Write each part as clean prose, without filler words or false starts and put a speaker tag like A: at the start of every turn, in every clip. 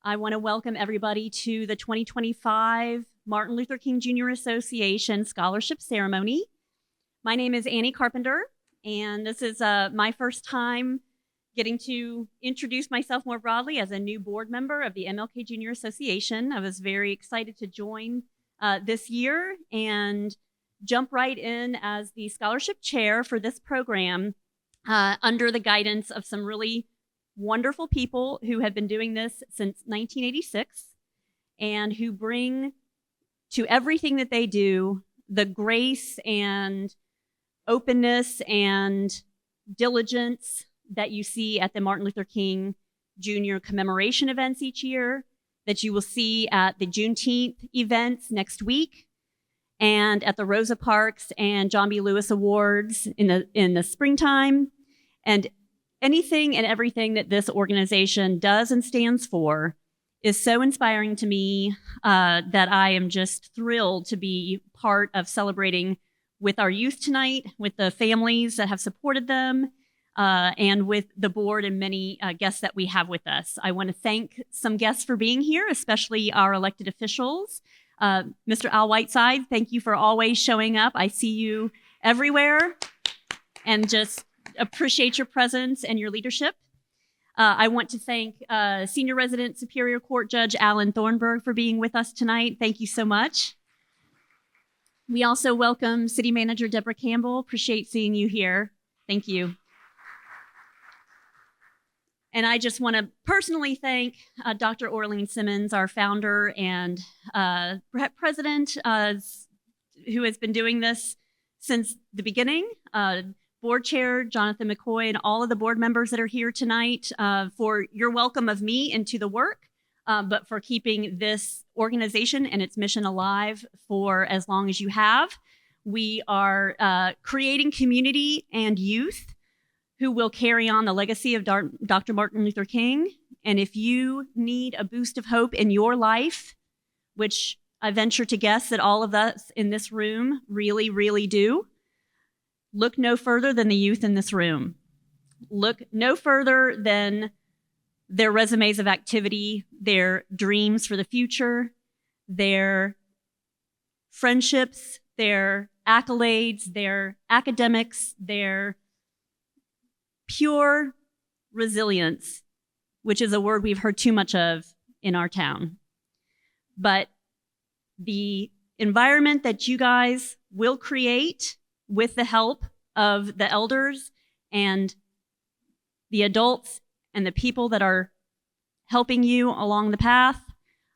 A: I want to welcome everybody to the 2025 Martin Luther King Jr. Association Scholarship Ceremony. My name is Annie Carpenter, and this is my first time getting to introduce myself more broadly as a new board member of the MLK Jr. Association. I was very excited to join this year and jump right in as the scholarship chair for this program under the guidance of some really wonderful people who have been doing this since 1986 and who bring to everything that they do the grace and openness and diligence that you see at the Martin Luther King Jr. commemoration events each year, that you will see at the Juneteenth events next week, and at the Rosa Parks and John B. Lewis Awards in the springtime, and anything and everything that this organization does and stands for is so inspiring to me that I am just thrilled to be part of celebrating with our youth tonight, with the families that have supported them, and with the board and many guests that we have with us. I want to thank some guests for being here, especially our elected officials. Mr. Al Whiteside, thank you for always showing up. I see you everywhere and just appreciate your presence and your leadership. I want to thank Senior Resident Superior Court Judge Alan Thornburg for being with us tonight. Thank you so much. We also welcome City Manager Deborah Campbell. Appreciate seeing you here. Thank you. And I just want to personally thank Dr. Orlean Simmons, our founder and president, who has been doing this since the beginning. Board Chair Jonathan McCoy and all of the board members that are here tonight for your welcome of me into the work, but for keeping this organization and its mission alive for as long as you have. We are creating community and youth who will carry on the legacy of Dr. Martin Luther King. And if you need a boost of hope in your life, which I venture to guess that all of us in this room really, really do, look no further than the youth in this room. Look no further than their resumes of activity, their dreams for the future, their friendships, their accolades, their academics, their pure resilience, which is a word we've heard too much of in our town. But the environment that you guys will create with the help of the elders and the adults and the people that are helping you along the path,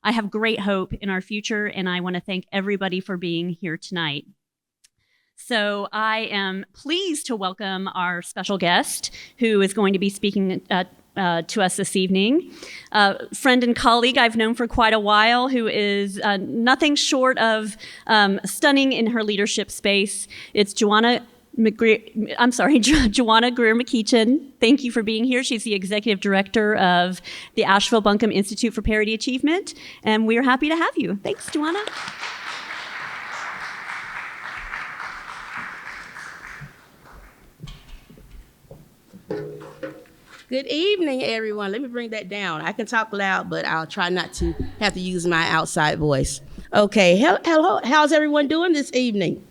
A: I have great hope in our future, and I want to thank everybody for being here tonight. So I am pleased to welcome our special guest who is going to be speaking to us this evening. Friend and colleague I've known for quite a while, who is nothing short of stunning in her leadership space. It's Joanna Greer McKeechin. Thank you for being here. She's the executive director of the Asheville Buncombe Institute for Parity Achievement, and we're happy to have you. Thanks, Joanna.
B: Good evening, everyone. Let me bring that down. I can talk loud, but I'll try not to have to use my outside voice. Okay, hello. How's everyone doing this evening?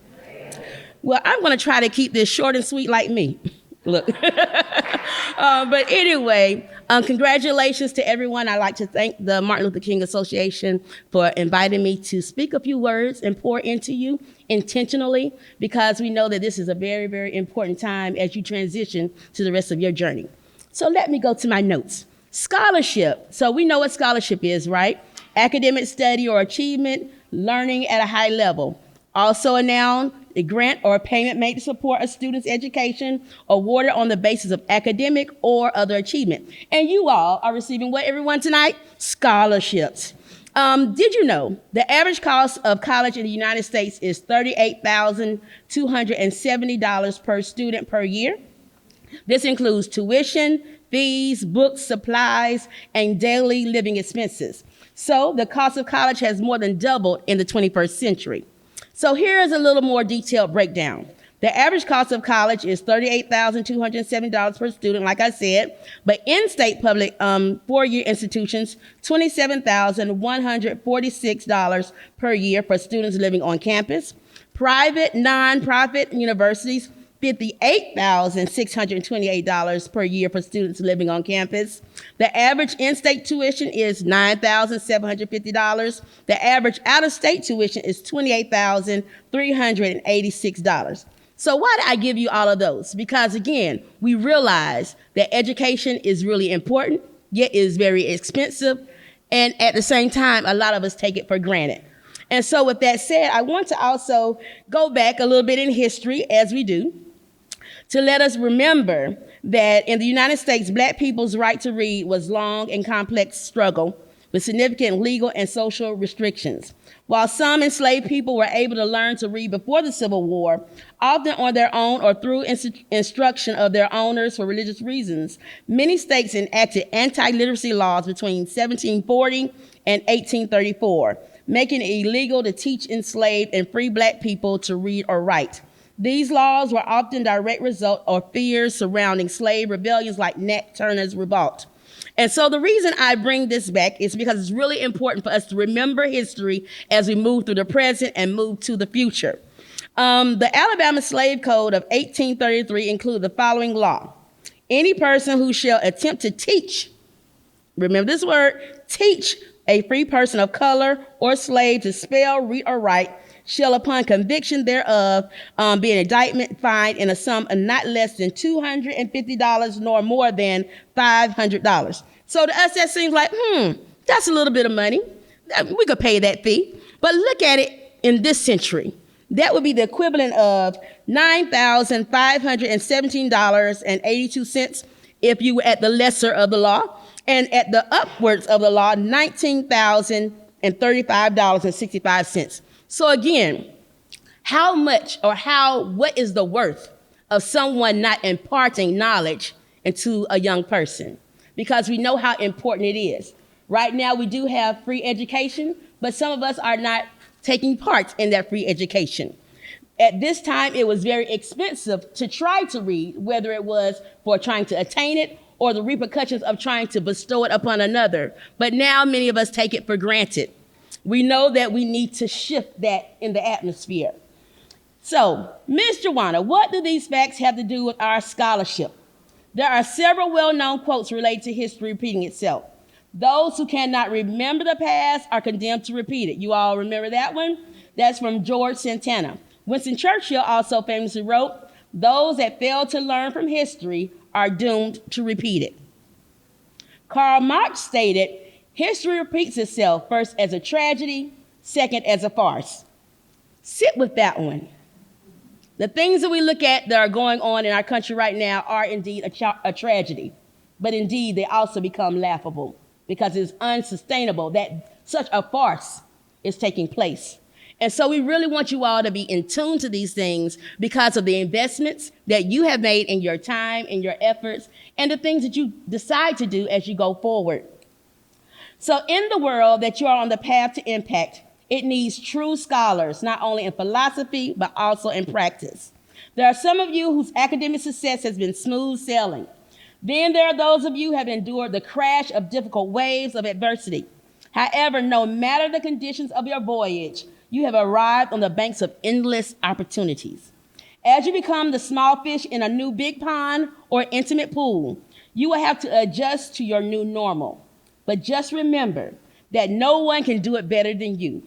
B: Well, I'm going to try to keep this short and sweet like me. Look. But anyway, congratulations to everyone. I'd like to thank the Martin Luther King Association for inviting me to speak a few words and pour into you intentionally, because we know that this is a very, very important time as you transition to the rest of your journey. So let me go to my notes. Scholarship. So we know what scholarship is, right? Academic study or achievement, learning at a high level. Also a noun, a grant or a payment made to support a student's education, awarded on the basis of academic or other achievement. And you all are receiving what, everyone, tonight? Scholarships. Did you know the average cost of college in the United States is $38,270 per student per year? This includes tuition, fees, books, supplies, and daily living expenses. So the cost of college has more than doubled in the 21st century. So here is a little more detailed breakdown. The average cost of college is $38,270 per student, like I said, but in-state public four-year institutions, $27,146 per year for students living on campus. Private, non-profit universities, $58,628 per year for students living on campus. The average in-state tuition is $9,750. The average out-of-state tuition is $28,386. So why did I give you all of those? Because again, we realize that education is really important, yet is very expensive, and at the same time, a lot of us take it for granted. And so with that said, I want to also go back a little bit in history, as we do, to let us remember that in the United States, Black people's right to read was long and complex struggle with significant legal and social restrictions. While some enslaved people were able to learn to read before the Civil War, often on their own or through instruction of their owners for religious reasons, many states enacted anti-literacy laws between 1740 and 1834, making it illegal to teach enslaved and free Black people to read or write. These laws were often direct result of fears surrounding slave rebellions like Nat Turner's Revolt. And so the reason I bring this back is because it's really important for us to remember history as we move through the present and move to the future. The Alabama Slave Code of 1833 included the following law. Any person who shall attempt to teach, remember this word, teach a free person of color or slave to spell, read, or write, shall upon conviction thereof be an indictment, fine, in a sum of not less than $250 nor more than $500. So to us, that seems like, that's a little bit of money. We could pay that fee. But look at it in this century. That would be the equivalent of $9,517.82 if you were at the lesser of the law, and at the upwards of the law, $19,035.65. So again, how much or what is the worth of someone not imparting knowledge into a young person? Because we know how important it is. Right now, we do have free education, but some of us are not taking part in that free education. At this time, it was very expensive to try to read, whether it was for trying to attain it or the repercussions of trying to bestow it upon another. But now many of us take it for granted. We know that we need to shift that in the atmosphere. So, Ms. Joanna, what do these facts have to do with our scholarship? There are several well-known quotes related to history repeating itself. Those who cannot remember the past are condemned to repeat it. You all remember that one? That's from George Santana. Winston Churchill also famously wrote, "Those that fail to learn from history are doomed to repeat it." Karl Marx stated, "History repeats itself, first as a tragedy, second as a farce." Sit with that one. The things that we look at that are going on in our country right now are indeed a tragedy, but indeed they also become laughable because it's unsustainable that such a farce is taking place. And so we really want you all to be in tune to these things because of the investments that you have made in your time and your efforts and the things that you decide to do as you go forward. So in the world that you are on the path to impact, it needs true scholars, not only in philosophy, but also in practice. There are some of you whose academic success has been smooth sailing. Then there are those of you who have endured the crash of difficult waves of adversity. However, no matter the conditions of your voyage, you have arrived on the banks of endless opportunities. As you become the small fish in a new big pond or intimate pool, you will have to adjust to your new normal. But just remember that no one can do it better than you.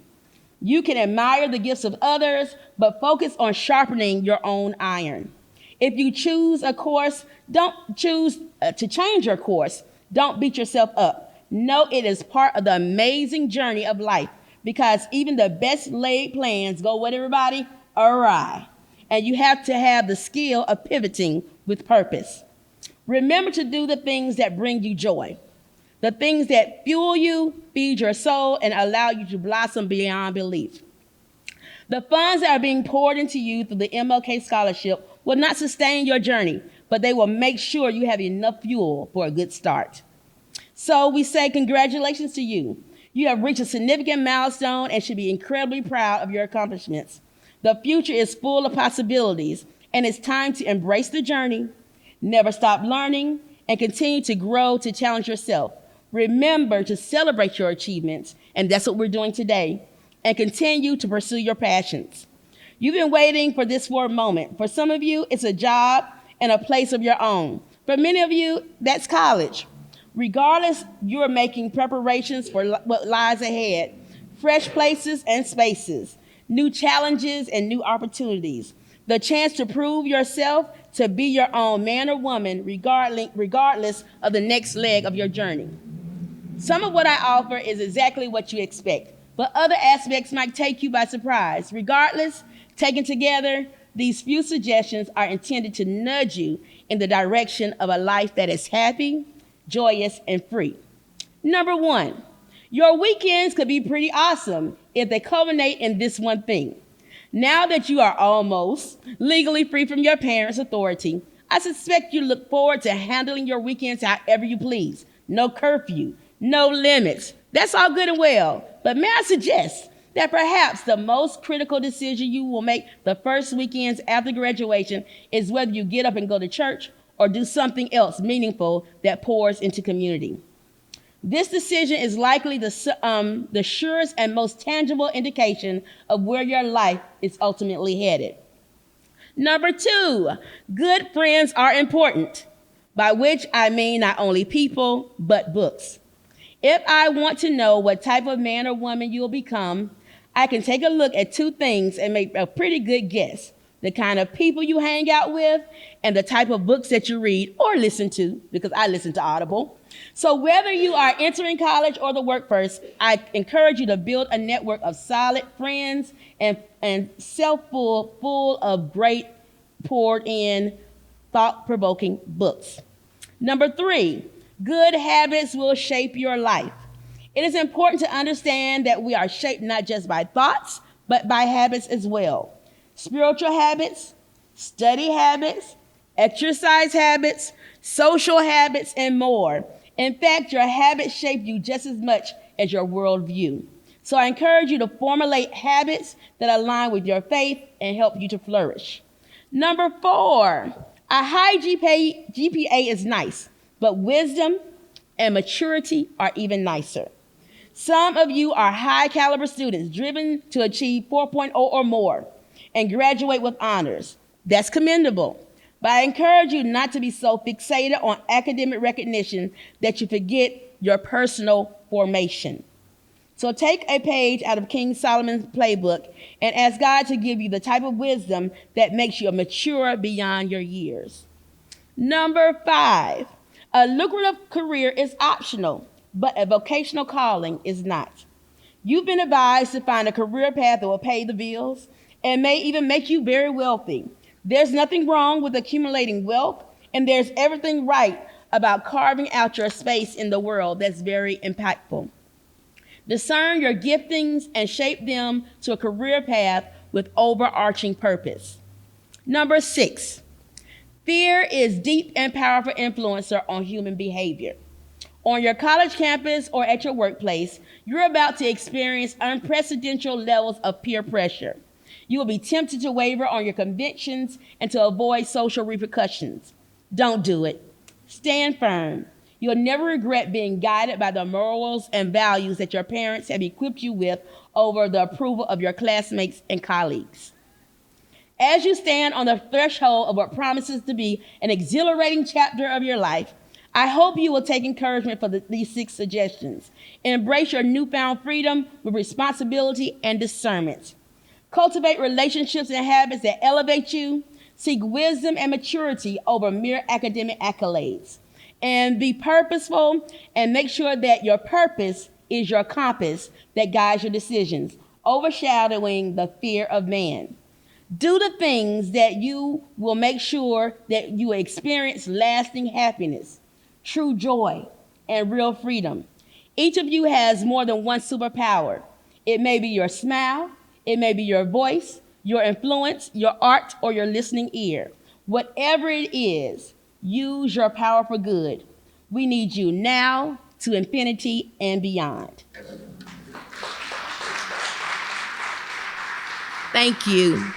B: You can admire the gifts of others, but focus on sharpening your own iron. If you choose a course, don't choose to change your course. Don't beat yourself up. Know it is part of the amazing journey of life, because even the best laid plans go with everybody awry. And you have to have the skill of pivoting with purpose. Remember to do the things that bring you joy, the things that fuel you, feed your soul, and allow you to blossom beyond belief. The funds that are being poured into you through the MLK Scholarship will not sustain your journey, but they will make sure you have enough fuel for a good start. So we say congratulations to you. You have reached a significant milestone and should be incredibly proud of your accomplishments. The future is full of possibilities, and it's time to embrace the journey, never stop learning, and continue to grow to challenge yourself. Remember to celebrate your achievements, and that's what we're doing today, and continue to pursue your passions. You've been waiting for this for a moment. For some of you, it's a job and a place of your own. For many of you, that's college. Regardless, you're making preparations for what lies ahead, fresh places and spaces, new challenges and new opportunities, the chance to prove yourself to be your own man or woman regardless of the next leg of your journey. Some of what I offer is exactly what you expect, but other aspects might take you by surprise. Regardless, taken together, these few suggestions are intended to nudge you in the direction of a life that is happy, joyous, and free. Number one, your weekends could be pretty awesome if they culminate in this one thing. Now that you are almost legally free from your parents' authority, I suspect you look forward to handling your weekends however you please. No curfew, no limits. That's all good and well, but may I suggest that perhaps the most critical decision you will make the first weekends after graduation is whether you get up and go to church or do something else meaningful that pours into community. This decision is likely the surest and most tangible indication of where your life is ultimately headed. Number two, good friends are important, by which I mean not only people, but books. If I want to know what type of man or woman you'll become, I can take a look at two things and make a pretty good guess: the kind of people you hang out with and the type of books that you read or listen to, because I listen to Audible. So whether you are entering college or the workforce, I encourage you to build a network of solid friends and full of great poured in thought-provoking books. Number three, good habits will shape your life. It is important to understand that we are shaped not just by thoughts, but by habits as well. Spiritual habits, study habits, exercise habits, social habits, and more. In fact, your habits shape you just as much as your worldview. So I encourage you to formulate habits that align with your faith and help you to flourish. Number four, a high GPA is nice, but wisdom and maturity are even nicer. Some of you are high caliber students driven to achieve 4.0 or more and graduate with honors. That's commendable. But I encourage you not to be so fixated on academic recognition that you forget your personal formation. So take a page out of King Solomon's playbook and ask God to give you the type of wisdom that makes you mature beyond your years. Number five, a lucrative career is optional, but a vocational calling is not. You've been advised to find a career path that will pay the bills and may even make you very wealthy. There's nothing wrong with accumulating wealth, and there's everything right about carving out your space in the world that's very impactful. Discern your giftings and shape them to a career path with overarching purpose. Number six, fear is deep and powerful influencer on human behavior. On your college campus or at your workplace, you're about to experience unprecedented levels of peer pressure. You will be tempted to waver on your convictions and to avoid social repercussions. Don't do it. Stand firm. You'll never regret being guided by the morals and values that your parents have equipped you with over the approval of your classmates and colleagues. As you stand on the threshold of what promises to be an exhilarating chapter of your life, I hope you will take encouragement from these 6 suggestions. Embrace your newfound freedom with responsibility and discernment. Cultivate relationships and habits that elevate you. Seek wisdom and maturity over mere academic accolades. And be purposeful and make sure that your purpose is your compass that guides your decisions, overshadowing the fear of man. Do the things that you will make sure that you experience lasting happiness, true joy, and real freedom. Each of you has more than one superpower. It may be your smile, it may be your voice, your influence, your art, or your listening ear. Whatever it is, use your power for good. We need you now to infinity and beyond. Thank you.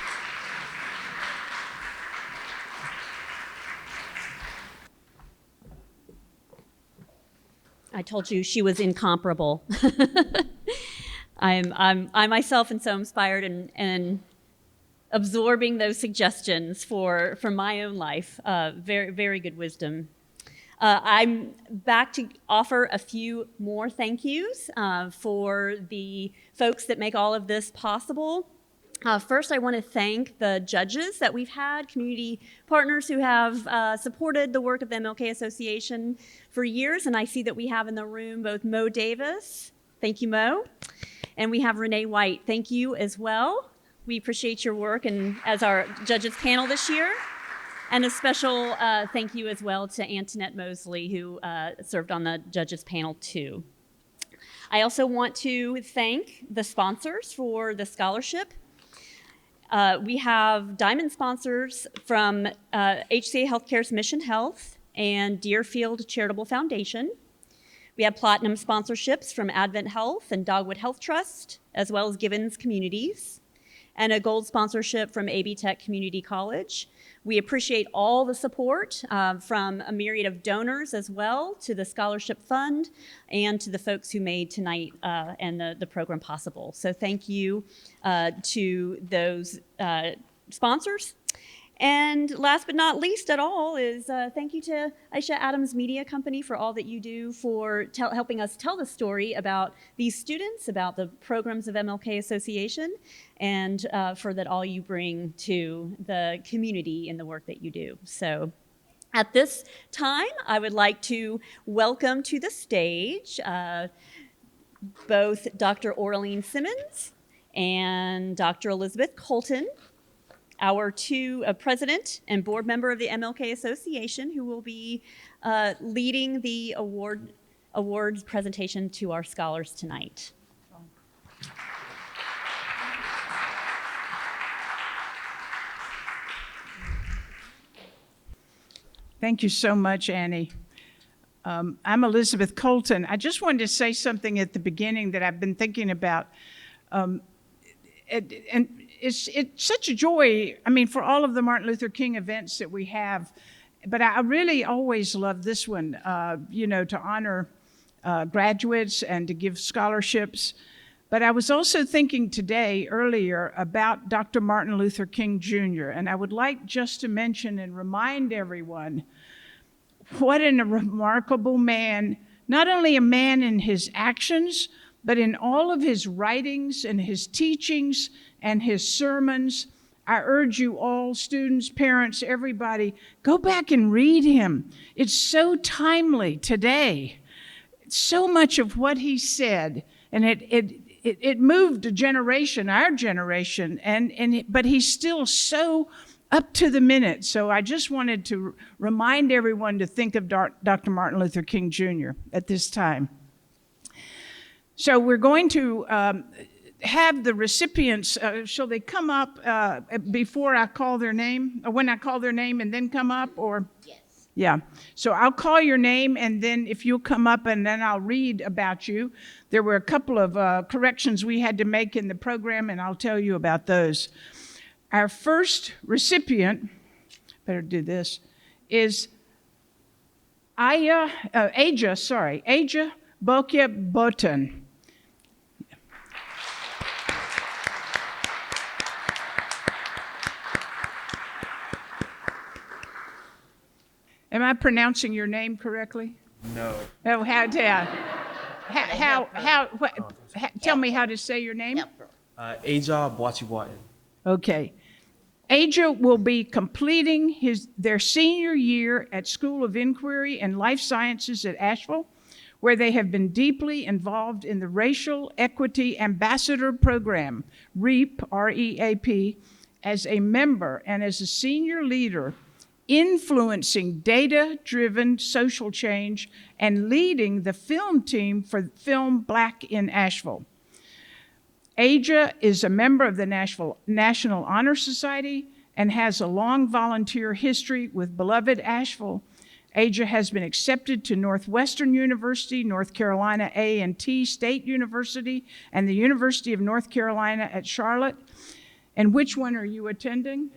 A: I told you she was incomparable. I myself am so inspired and absorbing those suggestions for my own life. Very, very good wisdom. I'm back to offer a few more thank yous for the folks that make all of this possible. First, I want to thank the judges that we've had, community partners who have supported the work of the MLK Association for years. And I see that we have in the room both Mo Davis, thank you, Mo, and we have Renee White, thank you as well. We appreciate your work and as our judges panel this year. And a special thank you as well to Antoinette Mosley, who served on the judges panel too. I also want to thank the sponsors for the scholarship. We have diamond sponsors from HCA Healthcare's Mission Health and Deerfield Charitable Foundation. We have platinum sponsorships from Advent Health and Dogwood Health Trust, as well as Givens Communities, and a gold sponsorship from AB Tech Community College. We appreciate all the support from a myriad of donors as well, to the Scholarship Fund and to the folks who made tonight and the program possible. So thank you to those sponsors. And last but not least at all is thank you to Aisha Adams Media Company for all that you do for helping us tell the story about these students, about the programs of MLK Association, and for that all you bring to the community in the work that you do. So at this time, I would like to welcome to the stage both Dr. Orlean Simmons and Dr. Elizabeth Colton, our two president and board member of the MLK Association, who will be leading the awards presentation to our scholars tonight.
C: Thank you so much, Annie. I'm Elizabeth Colton. I just wanted to say something at the beginning that I've been thinking about. And it's such a joy, I mean, for all of the Martin Luther King events that we have, but I really always love this one, to honor graduates and to give scholarships. But I was also thinking today, earlier, about Dr. Martin Luther King Jr., and I would like just to mention and remind everyone what a remarkable man, not only a man in his actions, but in all of his writings and his teachings and his sermons. I urge you all, students, parents, everybody, go back and read him. It's so timely today. So much of what he said, and it moved a generation, our generation, but he's still so up to the minute. So I just wanted to remind everyone to think of Dr. Martin Luther King Jr. at this time. So we're going to have the recipients, shall they come up before I call their name? Or when I call their name and then come up? Or yes. Yeah. So I'll call your name, and then if you'll come up, and then I'll read about you. There were a couple of corrections we had to make in the program, and I'll tell you about those. Our first recipient, better do this, is Aja Boken. Am I pronouncing your name correctly?
D: No.
C: Oh, tell me how to say your name.
D: Aja Boachiwatan.
C: Okay. Aja will be completing their senior year at School of Inquiry and Life Sciences at Asheville, where they have been deeply involved in the Racial Equity Ambassador Program, REAP, R-E-A-P, as a member and as a senior leader, influencing data-driven social change and leading the film team for film Black in Asheville. Aja is a member of the National Honor Society and has a long volunteer history with beloved Asheville. Aja has been accepted to Northwestern University, North Carolina A&T State University, and the University of North Carolina at Charlotte. And which one are you attending?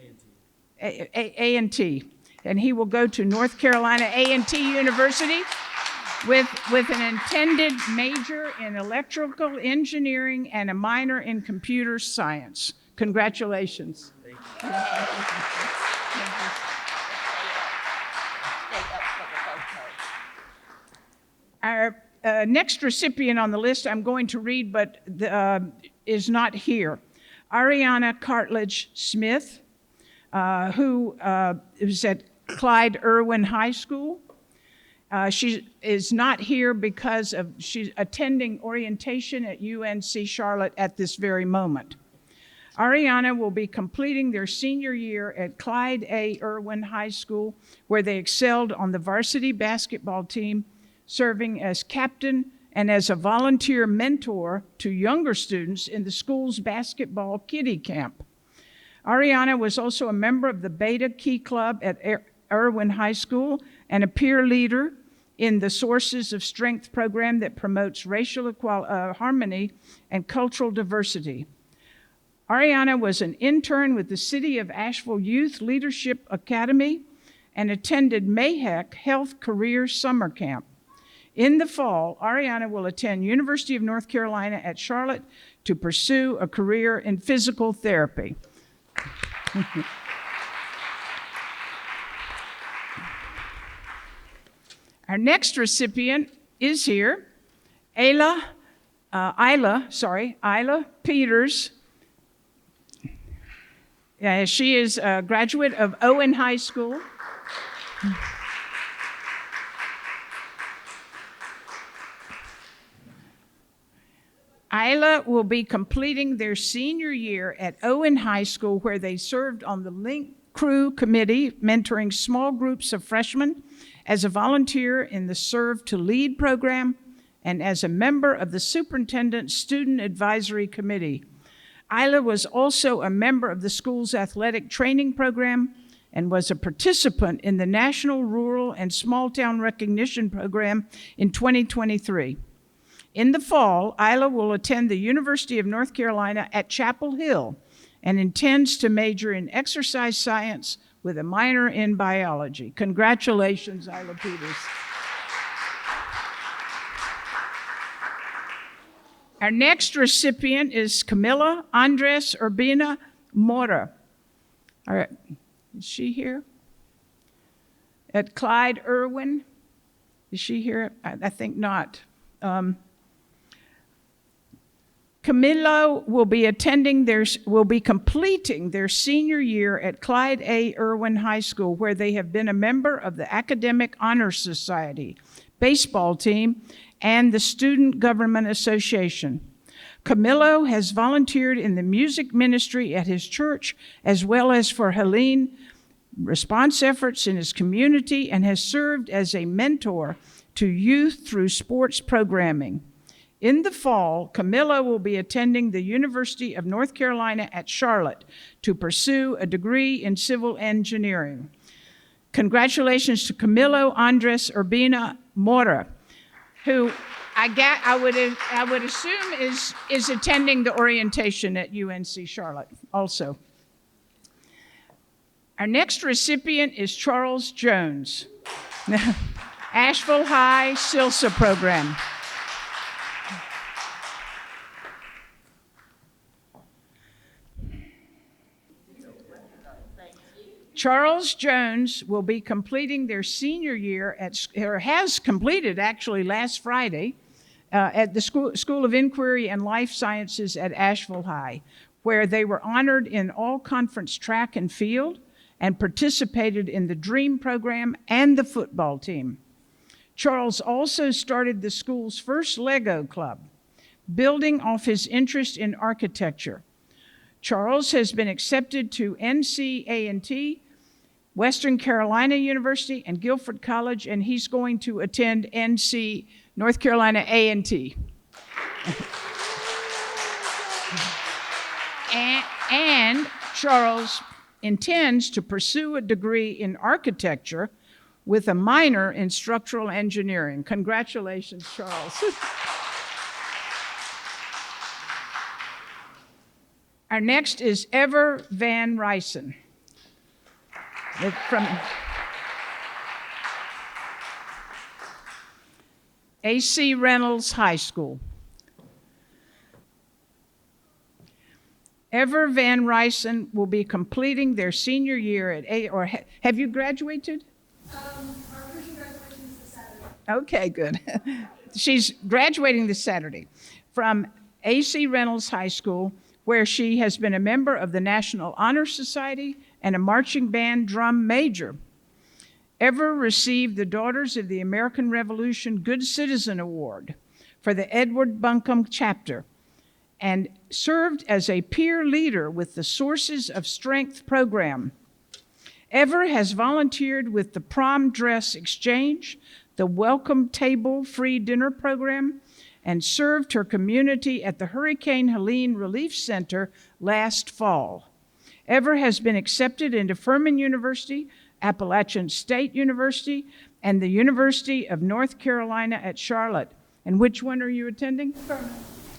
C: A&T. And he will go to North Carolina A&T University. with an intended major in electrical engineering and a minor in computer science. Congratulations. Our next recipient on the list I'm going to read, but is not here. Ariana Cartledge Smith, who is at Clyde Irwin High School. She is not here because she's attending orientation at UNC Charlotte at this very moment. Ariana will be completing their senior year at Clyde A. Irwin High School, where they excelled on the varsity basketball team, serving as captain and as a volunteer mentor to younger students in the school's basketball kiddie camp. Ariana was also a member of the Beta Key Club at Irwin High School and a peer leader in the Sources of Strength program that promotes racial harmony and cultural diversity. Ariana was an intern with the City of Asheville Youth Leadership Academy and attended Mayheck Health Career Summer Camp. In the fall, Ariana will attend University of North Carolina at Charlotte to pursue a career in physical therapy. Our next recipient is here, Isla Peters. She is a graduate of Owen High School. Isla will be completing their senior year at Owen High School, where they served on the Link Crew Committee, mentoring small groups of freshmen, as a volunteer in the Serve to Lead program, and as a member of the Superintendent's Student Advisory Committee. Isla was also a member of the school's athletic training program and was a participant in the National Rural and Small Town Recognition Program in 2023. In the fall, Isla will attend the University of North Carolina at Chapel Hill and intends to major in exercise science with a minor in biology. Congratulations, Isla Peters. Our next recipient is Camila Andres Urbina Mora. All right, is she here? At Clyde Irwin? Is she here? I think not. Camilo will be completing their senior year at Clyde A. Irwin High School, where they have been a member of the Academic Honor Society, baseball team, and the Student Government Association. Camilo has volunteered in the music ministry at his church, as well as for Helene response efforts in his community, and has served as a mentor to youth through sports programming. In the fall, Camilo will be attending the University of North Carolina at Charlotte to pursue a degree in civil engineering. Congratulations to Camilo Andres Urbina Mora, who I would assume is attending the orientation at UNC Charlotte also. Our next recipient is Charles Jones, Asheville High SILSA program. Charles Jones will be completing their senior year has completed actually last Friday, at the School of Inquiry and Life Sciences at Asheville High, where they were honored in all-conference track and field and participated in the DREAM program and the football team. Charles also started the school's first Lego club, building off his interest in architecture. Charles has been accepted to NC-A&T, Western Carolina University, and Guilford College, and he's going to attend NC North Carolina A&T. and Charles intends to pursue a degree in architecture with a minor in structural engineering. Congratulations, Charles. Our next is Ever Van Rysen. A.C. Reynolds High School. Ever Van Rysen will be completing their senior year at have you graduated?
E: Our official graduation is this Saturday.
C: Okay, good. She's graduating this Saturday from A.C. Reynolds High School, where she has been a member of the National Honor Society and a marching band drum major. Ever received the Daughters of the American Revolution Good Citizen Award for the Asheville Buncombe chapter, and served as a peer leader with the Sources of Strength program. Ever has volunteered with the Prom Dress Exchange, the Welcome Table Free Dinner program, and served her community at the Hurricane Helene Relief Center last fall. Ever has been accepted into Furman University, Appalachian State University, and the University of North Carolina at Charlotte. And which one are you attending?
E: Furman.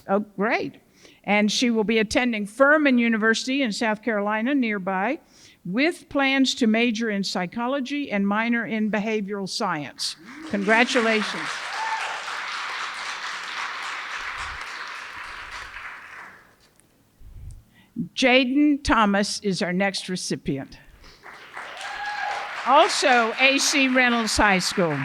C: Oh, great. And she will be attending Furman University in South Carolina nearby, with plans to major in psychology and minor in behavioral science. Congratulations. Jaden Thomas is our next recipient. Also, A.C. Reynolds High School.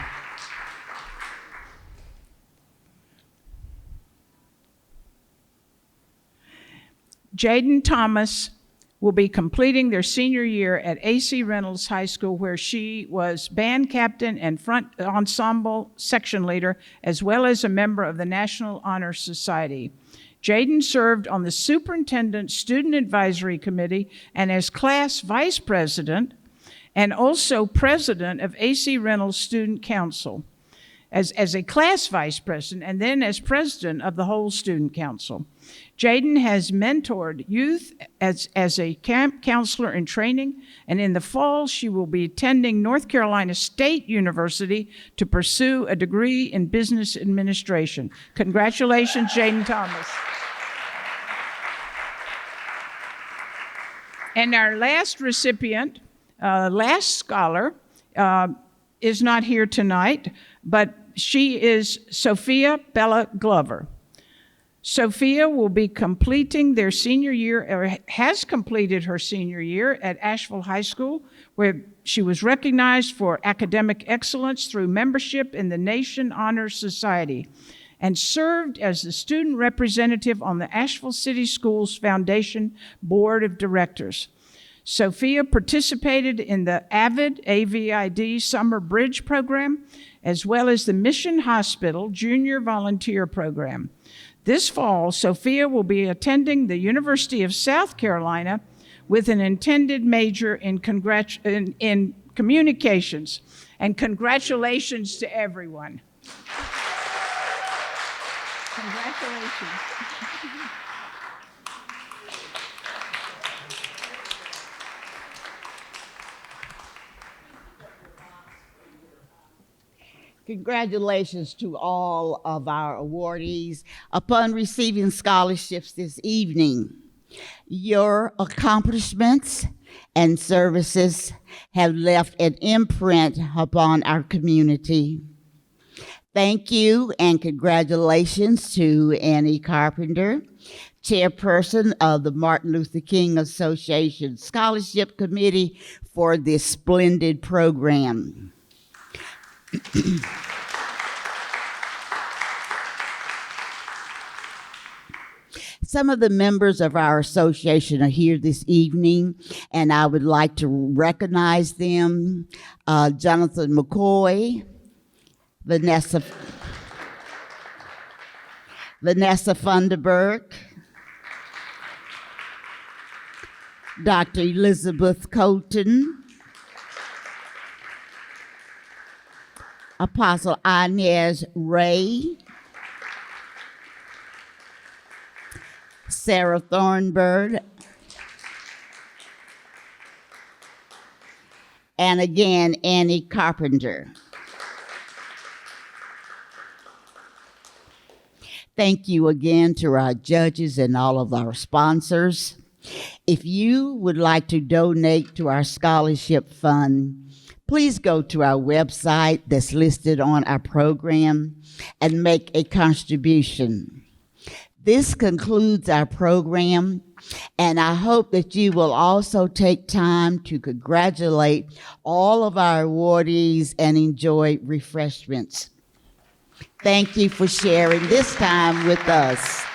C: Jaden Thomas will be completing their senior year at A.C. Reynolds High School, where she was band captain and front ensemble section leader, as well as a member of the National Honor Society. Jaden served on the Superintendent Student Advisory Committee and as class vice president, and also president of A.C. Reynolds Student Council, as a class vice president, and then as president of the whole student council. Jaden has mentored youth as a camp counselor in training, and in the fall, she will be attending North Carolina State University to pursue a degree in business administration. Congratulations, Jaden Thomas. And our last recipient, last scholar, is not here tonight, but she is Sophia Bella Glover. Sophia will be completing their senior year, or has completed her senior year at Asheville High School, where she was recognized for academic excellence through membership in the Nation Honor Society, and served as the student representative on the Asheville City Schools Foundation Board of Directors. Sophia participated in the AVID Summer Bridge Program, as well as the Mission Hospital Junior Volunteer Program. This fall, Sophia will be attending the University of South Carolina with an intended major in communications. And congratulations to everyone. Congratulations.
F: Congratulations to all of our awardees upon receiving scholarships this evening. Your accomplishments and services have left an imprint upon our community. Thank you and congratulations to Annie Carpenter, chairperson of the Martin Luther King Association Scholarship Committee, for this splendid program. Some of the members of our association are here this evening, and I would like to recognize them. Jonathan McCoy, Vanessa Funderburk, Dr. Elizabeth Colton, Apostle Inez Ray, Sarah Thornburg, and again, Annie Carpenter. Thank you again to our judges and all of our sponsors. If you would like to donate to our scholarship fund, please go to our website that's listed on our program and make a contribution. This concludes our program, and I hope that you will also take time to congratulate all of our awardees and enjoy refreshments. Thank you for sharing this time with us.